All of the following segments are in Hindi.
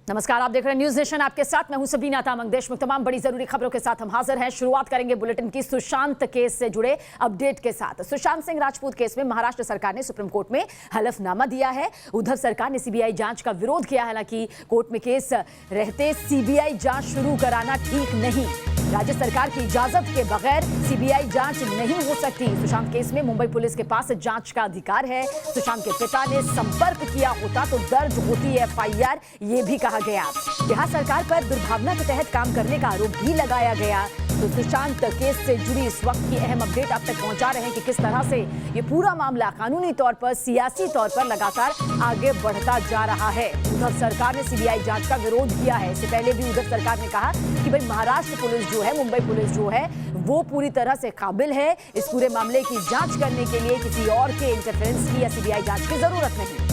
नमस्कार, आप देख रहे हैं न्यूज नेशन। आपके साथ मैं हूं सबीना तामंग देशमुख। तमाम बड़ी जरूरी खबरों के साथ हम हाजिर हैं। शुरुआत करेंगे बुलेटिन की सुशांत केस से जुड़े अपडेट के साथ। सुशांत सिंह राजपूत केस में महाराष्ट्र सरकार ने सुप्रीम कोर्ट में हलफनामा दिया है। उद्धव सरकार ने सीबीआई जांच का विरोध किया। हालांकि कोर्ट में केस रहते सीबीआई जांच शुरू कराना ठीक नहीं। राज्य सरकार की इजाजत के बगैर सीबीआई जांच नहीं हो सकती। सुशांत केस में मुंबई पुलिस के पास जांच का अधिकार है। सुशांत के पिता ने संपर्क किया होता तो दर्ज होती एफआईआर, ये भी कहा गया। बिहार सरकार पर दुर्भावना के तहत काम करने का आरोप भी लगाया गया। तो सुशांत केस से जुड़ी इस वक्त की अहम अपडेट आप तक पहुंचा रहे हैं कि किस तरह से ये पूरा मामला कानूनी तौर पर, सियासी तौर पर लगातार आगे बढ़ता जा रहा है। उद्धव सरकार ने सीबीआई जांच का विरोध किया है। इससे पहले भी उद्धव सरकार ने कहा कि भाई महाराष्ट्र पुलिस जो है, मुंबई पुलिस जो है, वो पूरी तरह से काबिल है। इस पूरे मामले की जांच करने के लिए किसी और के इंटरफेरेंस की या सीबीआई जांच की जरूरत नहीं।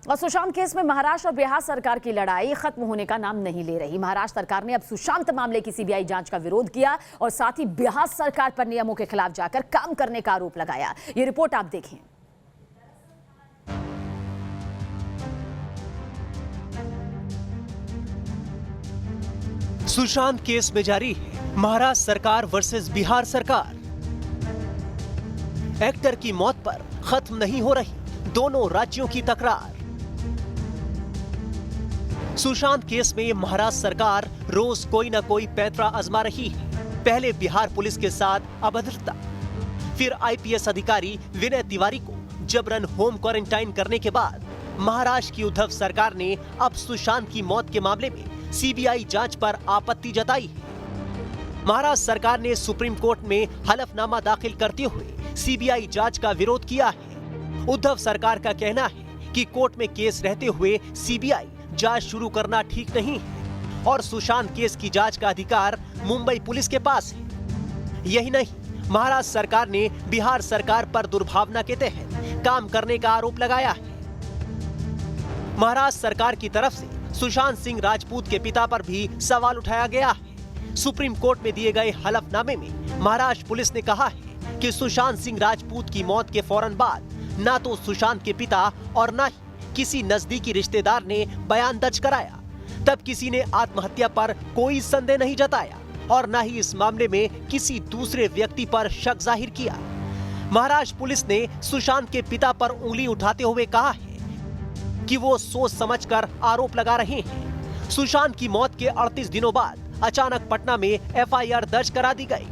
और सुशांत केस में महाराष्ट्र और बिहार सरकार की लड़ाई खत्म होने का नाम नहीं ले रही। महाराष्ट्र सरकार ने अब सुशांत मामले की सीबीआई जांच का विरोध किया और साथ ही बिहार सरकार पर नियमों के खिलाफ जाकर काम करने का आरोप लगाया। ये रिपोर्ट आप देखें। सुशांत केस में जारी है महाराष्ट्र सरकार वर्सेस बिहार सरकार। एक्टर की मौत पर खत्म नहीं हो रही दोनों राज्यों की तकरार। सुशांत केस में महाराष्ट्र सरकार रोज कोई न कोई पैंतरा आजमा रही है। पहले बिहार पुलिस के साथ अभद्रता, फिर आईपीएस अधिकारी विनय तिवारी को जबरन होम क्वारंटाइन करने के बाद महाराष्ट्र की उद्धव सरकार ने अब सुशांत की मौत के मामले में सीबीआई जांच पर आपत्ति जताई है। महाराष्ट्र सरकार ने सुप्रीम कोर्ट में हलफनामा दाखिल करते हुए सीबीआई जांच का विरोध किया है। उद्धव सरकार का कहना है कि कोर्ट में केस रहते हुए सीबीआई जांच शुरू करना ठीक नहीं है और सुशांत केस की जांच का अधिकार मुंबई पुलिस के पास है। यही नहीं, महाराष्ट्र सरकार ने बिहार सरकार पर दुर्भावना के तहत काम करने का आरोप लगाया है। महाराष्ट्र सरकार की तरफ से सुशांत सिंह राजपूत के पिता पर भी सवाल उठाया गया है। सुप्रीम कोर्ट में दिए गए हलफनामे में महाराष्ट्र पुलिस ने कहा है कि सुशांत सिंह राजपूत की मौत के फौरन बाद न तो सुशांत के पिता और न ही किसी नजदीकी रिश्तेदार ने बयान दर्ज कराया। तब किसी ने आत्महत्या पर कोई संदेह नहीं जताया और न ही इस मामले में किसी दूसरे व्यक्ति पर शक जाहिर किया। महाराष्ट्र पुलिस ने सुशांत के पिता पर उंगली उठाते हुए कहा है कि वो सोच समझकर आरोप लगा रहे हैं। सुशांत की मौत के 38 दिनों बाद अचानक पटना में एफआईआर दर्ज करा दी गई,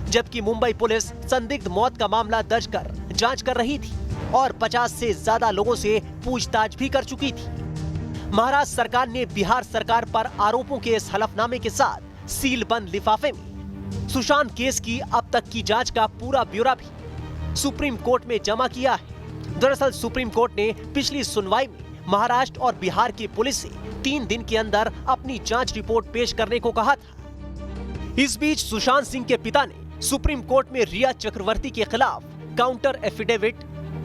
जबकि मुंबई पुलिस संदिग्ध मौत का मामला दर्ज कर जांच कर रही थी और 50 से ज्यादा लोगों से पूछताछ भी कर चुकी थी। महाराष्ट्र सरकार ने बिहार सरकार पर आरोपों के इस हलफनामे के साथ सील बंद लिफाफे में सुशांत केस की अब तक की जांच का पूरा ब्यौरा भी सुप्रीम कोर्ट में जमा किया है। दरअसल सुप्रीम कोर्ट ने पिछली सुनवाई में महाराष्ट्र और बिहार की पुलिस से 3 दिन के अंदर अपनी जांच रिपोर्ट पेश करने को कहा था। इस बीच सुशांत सिंह के पिता ने सुप्रीम कोर्ट में रिया चक्रवर्ती के खिलाफ काउंटर एफिडेविट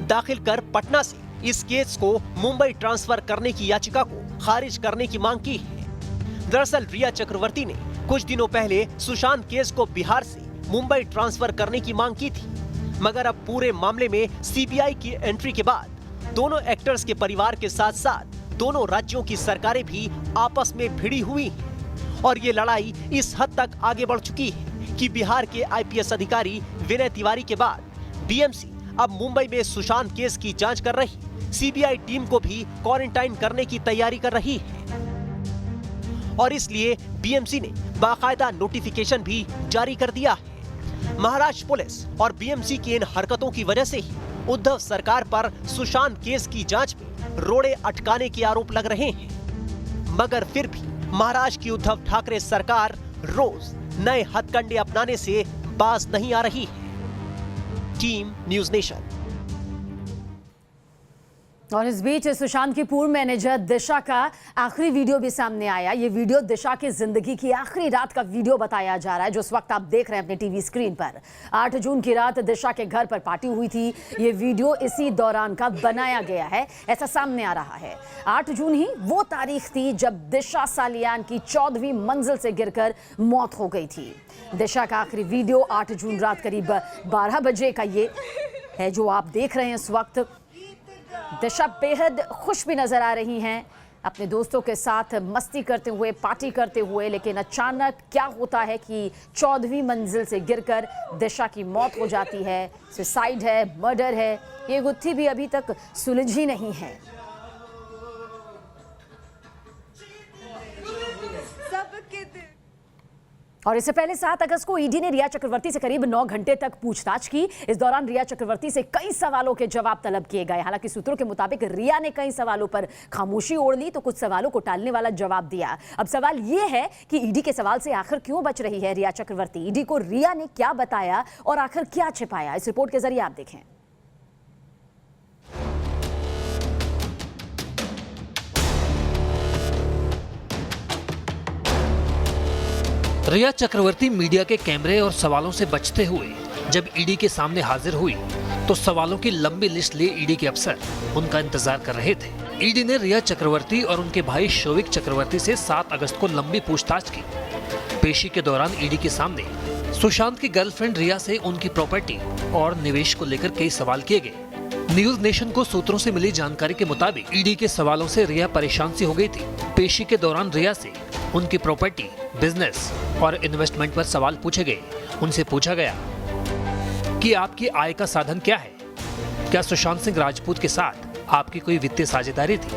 दाखिल कर पटना से इस केस को मुंबई ट्रांसफर करने की याचिका को खारिज करने की मांग की है। दरअसल रिया चक्रवर्ती ने कुछ दिनों पहले सुशांत केस को बिहार से मुंबई ट्रांसफर करने की मांग की थी, मगर अब पूरे मामले में सीबीआई की एंट्री के बाद दोनों एक्टर्स के परिवार के साथ साथ दोनों राज्यों की सरकारें भी आपस में भिड़ी हुई हैं और ये लड़ाई इस हद तक आगे बढ़ चुकी है कि बिहार के आईपीएस अधिकारी विनय तिवारी के बाद बीएमसी अब मुंबई में सुशांत केस की जांच कर रही सीबीआई टीम को भी क्वारंटाइन करने की तैयारी कर रही है और इसलिए बीएमसी ने बाकायदा नोटिफिकेशन भी जारी कर दिया है। महाराष्ट्र पुलिस और बीएमसी की इन हरकतों की वजह से ही उद्धव सरकार पर सुशांत केस की जांच में रोड़े अटकाने के आरोप लग रहे हैं, मगर फिर भी महाराष्ट्र की उद्धव ठाकरे सरकार रोज नए हथकंडे अपनाने से बाज नहीं आ रही है। Team news nation. और इस बीच सुशांत की पूर्व मैनेजर दिशा का आखिरी वीडियो भी सामने आया। ये वीडियो दिशा की जिंदगी की आखिरी रात का वीडियो बताया जा रहा है, जो इस वक्त आप देख रहे हैं अपने टीवी स्क्रीन पर। 8 जून की रात दिशा के घर पर पार्टी हुई थी। ये वीडियो इसी दौरान का बनाया गया है, ऐसा सामने आ रहा है। 8 जून ही वो तारीख थी जब दिशा सालियान की 14वीं मंजिल से गिरकर मौत हो गई थी। दिशा का आखिरी वीडियो 8 जून रात करीब 12 बजे का ये है जो आप देख रहे हैं इस वक्त। दिशा बेहद खुश भी नजर आ रही हैं अपने दोस्तों के साथ मस्ती करते हुए, पार्टी करते हुए, लेकिन अचानक क्या होता है कि 14वीं मंजिल से गिरकर दिशा की मौत हो जाती है। सुसाइड है, मर्डर है, ये गुत्थी भी अभी तक सुलझी नहीं है। और इससे पहले 7 अगस्त को ईडी ने रिया चक्रवर्ती से करीब 9 घंटे तक पूछताछ की। इस दौरान रिया चक्रवर्ती से कई सवालों के जवाब तलब किए गए। हालांकि सूत्रों के मुताबिक रिया ने कई सवालों पर खामोशी ओढ़ ली तो कुछ सवालों को टालने वाला जवाब दिया। अब सवाल यह है कि ईडी के सवाल से आखिर क्यों बच रही है रिया चक्रवर्ती? ईडी को रिया ने क्या बताया और आखिर क्या छिपाया? इस रिपोर्ट के जरिए आप देखें। रिया चक्रवर्ती मीडिया के कैमरे और सवालों से बचते हुए जब ईडी के सामने हाजिर हुई तो सवालों की लंबी लिस्ट लिए ईडी के अफसर उनका इंतजार कर रहे थे। ईडी ने रिया चक्रवर्ती और उनके भाई शोविक चक्रवर्ती से 7 अगस्त को लंबी पूछताछ की। पेशी के दौरान ईडी के सामने सुशांत की गर्लफ्रेंड रिया से उनकी प्रॉपर्टी और निवेश को लेकर कई सवाल किए गए। न्यूज नेशन को सूत्रों से मिली जानकारी के मुताबिक ईडी के सवालों से रिया परेशान सी हो गई थी। पेशी के दौरान रिया से उनकी प्रॉपर्टी, बिजनेस और इन्वेस्टमेंट पर सवाल पूछे गए। उनसे पूछा गया कि आपकी आय का साधन क्या है? क्या सुशांत सिंह राजपूत के साथ आपकी कोई वित्तीय साझेदारी थी?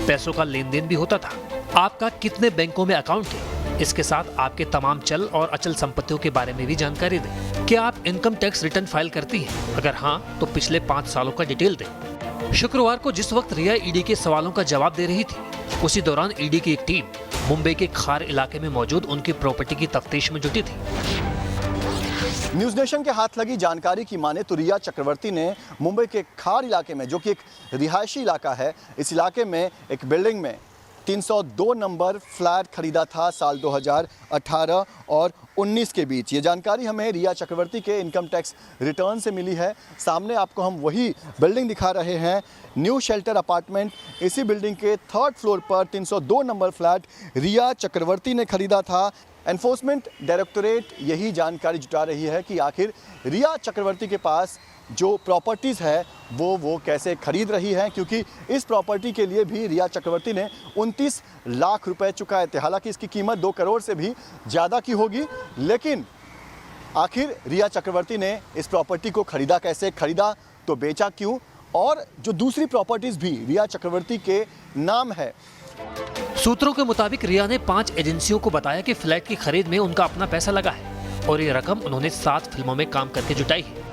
पैसों का लेन देन भी होता था? आपका कितने बैंकों में अकाउंट है? इसके साथ आपके तमाम चल और अचल संपत्तियों के बारे में भी जानकारी दें। क्या आप इनकम टैक्स रिटर्न फाइल करती हैं? अगर हाँ, तो पिछले 5 सालों का डिटेल दें। शुक्रवार को जिस वक्त रिया ईडी के सवालों का जवाब दे रही थी, उसी दौरान ईडी की एक टीम मुंबई के खार इलाके में मौजूद उनकी प्रॉपर्टी की तफ्तीश में जुटी थी। न्यूज नेशन के हाथ लगी जानकारी की माने तो रिया चक्रवर्ती ने मुंबई के खार इलाके में, जो कि एक रिहायशी इलाका है, इस इलाके में एक बिल्डिंग में 302 नंबर फ्लैट खरीदा था साल 2018 और 19 के बीच। ये जानकारी हमें रिया चक्रवर्ती के इनकम टैक्स रिटर्न से मिली है। सामने आपको हम वही बिल्डिंग दिखा रहे हैं, न्यू शेल्टर अपार्टमेंट। इसी बिल्डिंग के 3rd फ्लोर पर 302 नंबर फ्लैट रिया चक्रवर्ती ने खरीदा था। एनफोर्समेंट डायरेक्टोरेट यही जानकारी जुटा रही है कि आखिर रिया चक्रवर्ती के पास जो प्रॉपर्टीज़ है वो कैसे खरीद रही है, क्योंकि इस प्रॉपर्टी के लिए भी रिया चक्रवर्ती ने 29 लाख रुपए चुकाए थे। हालांकि इसकी कीमत 2 करोड़ से भी ज़्यादा की होगी, लेकिन आखिर रिया चक्रवर्ती ने इस प्रॉपर्टी को खरीदा कैसे, खरीदा तो बेचा क्यों, और जो दूसरी प्रॉपर्टीज़ भी रिया चक्रवर्ती के नाम है। सूत्रों के मुताबिक रिया ने 5 एजेंसियों को बताया कि फ्लैट की खरीद में उनका अपना पैसा लगा है और ये रकम उन्होंने 7 फिल्मों में काम करके जुटाई है।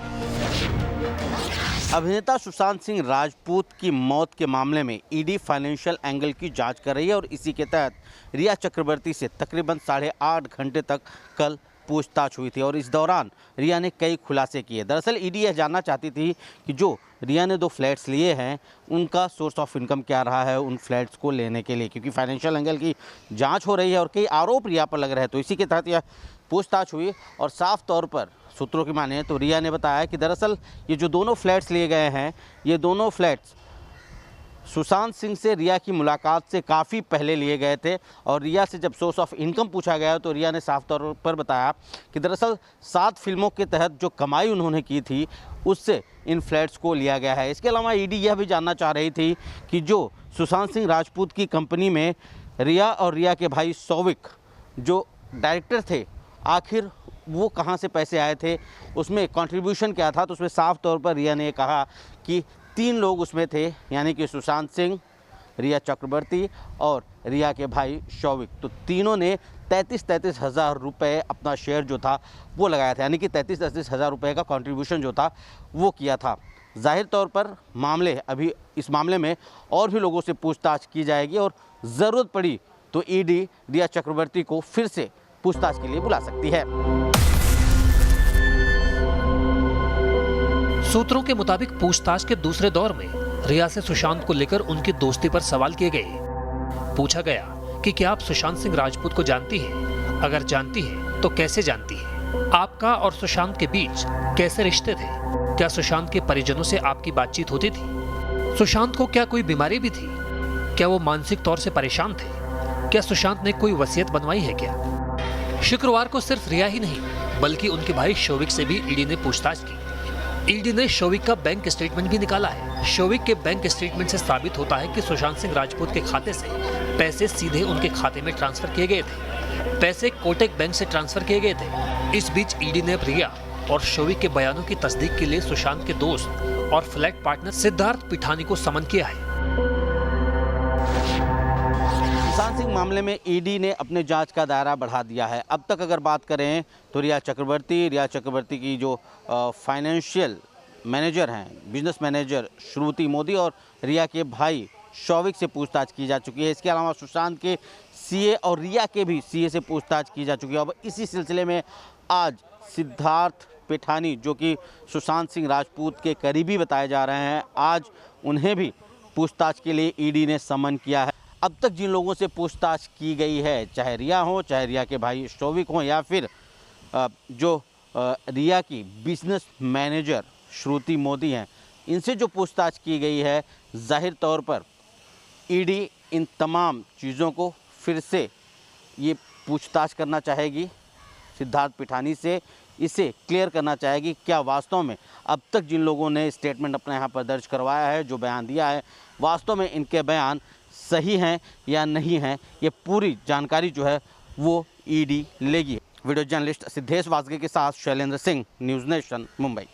अभिनेता सुशांत सिंह राजपूत की मौत के मामले में ईडी फाइनेंशियल एंगल की जांच कर रही है और इसी के तहत रिया चक्रवर्ती से तकरीबन 8.5 घंटे तक कल पूछताछ हुई थी और इस दौरान रिया ने कई खुलासे किए। दरअसल ईडी यह जानना चाहती थी कि जो रिया ने 2 फ्लैट्स लिए हैं उनका सोर्स ऑफ इनकम क्या रहा है उन फ्लैट्स को लेने के लिए, क्योंकि फाइनेंशियल एंगल की जांच हो रही है और कई आरोप रिया पर लग रहे हैं। तो इसी के तहत यह पूछताछ हुई और साफ तौर पर सूत्रों की माने तो रिया ने बताया कि दरअसल ये जो दोनों फ्लैट्स लिए गए हैं, ये दोनों फ्लैट्स सुशांत सिंह से रिया की मुलाकात से काफ़ी पहले लिए गए थे और रिया से जब सोर्स ऑफ इनकम पूछा गया तो रिया ने साफ तौर पर बताया कि दरअसल 7 फिल्मों के तहत जो कमाई उन्होंने की थी उससे इन फ्लैट्स को लिया गया है। इसके अलावा ईडी यह भी जानना चाह रही थी कि जो सुशांत सिंह राजपूत की कंपनी में रिया और रिया के भाई शोविक जो डायरेक्टर थे, आखिर वो कहाँ से पैसे आए थे, उसमें कंट्रीब्यूशन क्या था। तो उसमें साफ तौर पर रिया ने कहा कि 3 लोग उसमें थे, यानी कि सुशांत सिंह, रिया चक्रवर्ती और रिया के भाई शोविक। तो तीनों ने 33 हज़ार रुपये अपना शेयर जो था वो लगाया था, यानी कि 33 हज़ार रुपये का कंट्रीब्यूशन जो था वो किया था। जाहिर तौर पर अभी इस मामले में और भी लोगों से पूछताछ की जाएगी और ज़रूरत पड़ी तो ईडी रिया चक्रवर्ती को फिर से पूछताछ के लिए बुला सकती है। सूत्रों के मुताबिक पूछताछ के दूसरे दौर में रिया से सुशांत को लेकर उनकी दोस्ती पर सवाल किए गए। पूछा गया कि क्या आप सुशांत सिंह राजपूत को जानती हैं? अगर जानती हैं तो कैसे जानती हैं? आपका और सुशांत के बीच कैसे रिश्ते थे? क्या सुशांत के परिजनों से आपकी बातचीत होती थी? सुशांत को क्या कोई बीमारी भी थी? क्या वो मानसिक तौर से परेशान थे? क्या सुशांत ने कोई वसीयत बनवाई है क्या? शुक्रवार को सिर्फ रिया ही नहीं बल्कि उनके भाई शोविक से भी ईडी ने पूछताछ की। ईडी ने शोविक का बैंक स्टेटमेंट भी निकाला है। शोविक के बैंक स्टेटमेंट से साबित होता है कि सुशांत सिंह राजपूत के खाते से पैसे सीधे उनके खाते में ट्रांसफर किए गए थे। पैसे कोटक बैंक से ट्रांसफर किए गए थे। इस बीच ईडी ने रिया और शोविक के बयानों की तस्दीक के लिए सुशांत के दोस्त और फ्लैट पार्टनर सिद्धार्थ पिठानी को समन किया है। सुशांत सिंह मामले में ईडी ने अपने जांच का दायरा बढ़ा दिया है। अब तक अगर बात करें तो रिया चक्रवर्ती की जो फाइनेंशियल मैनेजर हैं, बिजनेस मैनेजर श्रुति मोदी और रिया के भाई शौविक से पूछताछ की जा चुकी है। इसके अलावा सुशांत के सीए और रिया के भी सीए से पूछताछ की जा चुकी है। अब इसी सिलसिले में आज सिद्धार्थ पिठानी, जो कि सुशांत सिंह राजपूत के करीबी बताए जा रहे हैं, आज उन्हें भी पूछताछ के लिए ईडी ने समन किया है। अब तक जिन लोगों से पूछताछ की गई है, चाहे रिया हो, चाहे रिया के भाई शौविक हो, या फिर जो रिया की बिजनेस मैनेजर श्रुति मोदी हैं, इनसे जो पूछताछ की गई है, जाहिर तौर पर ईडी इन तमाम चीज़ों को फिर से ये पूछताछ करना चाहेगी सिद्धार्थ पिठानी से। इसे क्लियर करना चाहेगी क्या वास्तव में अब तक जिन लोगों ने स्टेटमेंट अपने यहाँ पर दर्ज करवाया है, जो बयान दिया है, वास्तव में इनके बयान सही हैं या नहीं हैं, ये पूरी जानकारी जो है वो ईडी लेगी। वीडियो जर्नलिस्ट सिद्धेश वासगे के साथ शैलेंद्र सिंह, न्यूज़ नेशन, मुंबई।